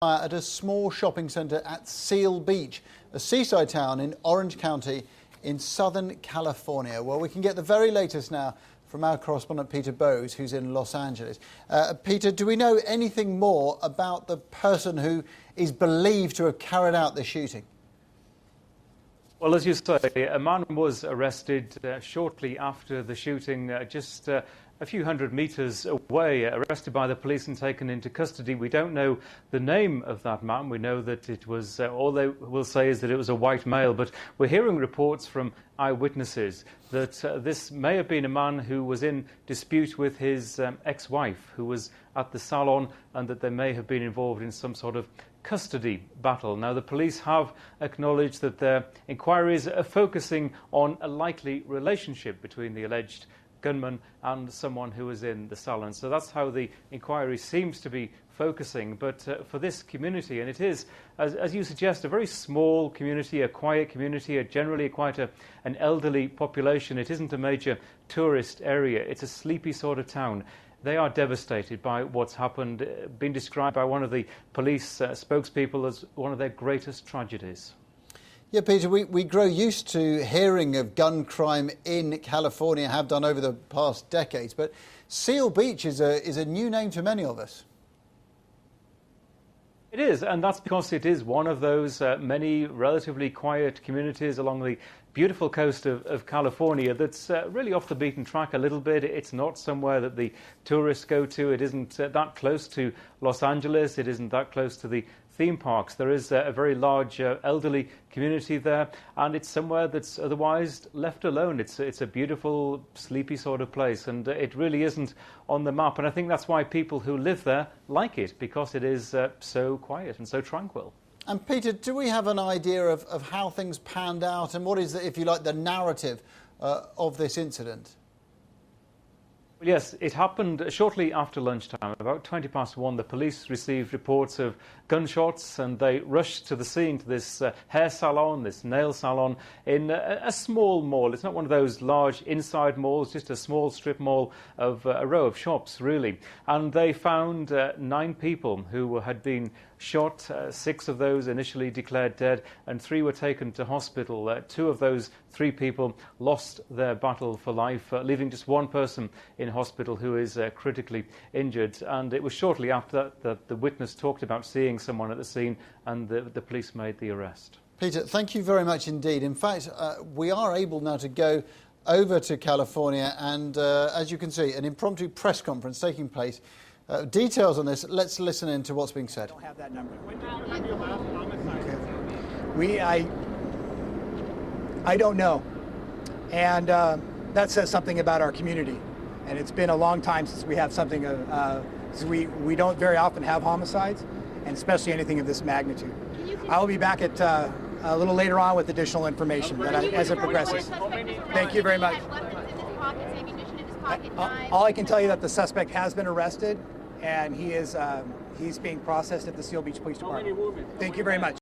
At a small shopping centre at Seal Beach, a seaside town in Orange County in Southern California. Well, we can get the very latest now from our correspondent Peter Bowes, who's in Los Angeles. Peter, do we know anything more about the person who is believed to have carried out the shooting? Well, as you say, a man was arrested shortly after the shooting, just a few hundred metres away, arrested by the police and taken into custody. We don't know the name of that man. We know that it was, all they will say is that it was a white male, but we're hearing reports from eyewitnesses that this may have been a man who was in dispute with his ex-wife, who was at the salon, and that they may have been involved in some sort of custody battle. Now, the police have acknowledged that their inquiries are focusing on a likely relationship between the alleged gunman and someone who was in the salon. So that's how the inquiry seems to be focusing. But for this community, and it is, as you suggest, a very small community, a quiet community, generally quite an elderly population. It isn't a major tourist area. It's a sleepy sort of town. They are devastated by what's happened, been described by one of the police spokespeople as one of their greatest tragedies. Yeah, Peter, we grow used to hearing of gun crime in California, have done over the past decades, but Seal Beach is a new name to many of us. It is, and that's because it is one of those many relatively quiet communities along the beautiful coast of California that's really off the beaten track a little bit. It's not somewhere that the tourists go to. It isn't that close to Los Angeles. It isn't that close to the theme parks. There is a very large elderly community there, and it's somewhere that's otherwise left alone. It's a beautiful, sleepy sort of place, and it really isn't on the map. And I think that's why people who live there like it, because it is so quiet and so tranquil. And Peter, do we have an idea of how things panned out and what is, if you like, the narrative of this incident? Well, yes, it happened shortly after lunchtime. About 1:20 the police received reports of gunshots, and they rushed to the scene, to this hair salon, this nail salon, in a small mall. It's not one of those large inside malls, just a small strip mall of a row of shops, really. And they found 9 people who had been shot. 6 of those initially declared dead, and 3 were taken to hospital. 2 of those 3 people lost their battle for life, leaving just 1 person in hospital who is critically injured. And it was shortly after that the witness talked about seeing someone at the scene, and the police made the arrest. Peter, thank you very much indeed. In fact, we are able now to go over to California, and as you can see, an impromptu press conference taking place. Details on this, let's listen in to what's being said. I don't have that number. When did you have your last homicide? I don't know. And that says something about our community. And it's been a long time since we have something, we don't very often have homicides, and especially anything of this magnitude. I will be back at a little later on with additional information as it progresses. Thank you very much. All I can tell you that the suspect has been arrested, and he's being processed at the Seal Beach Police Department. Thank you very much.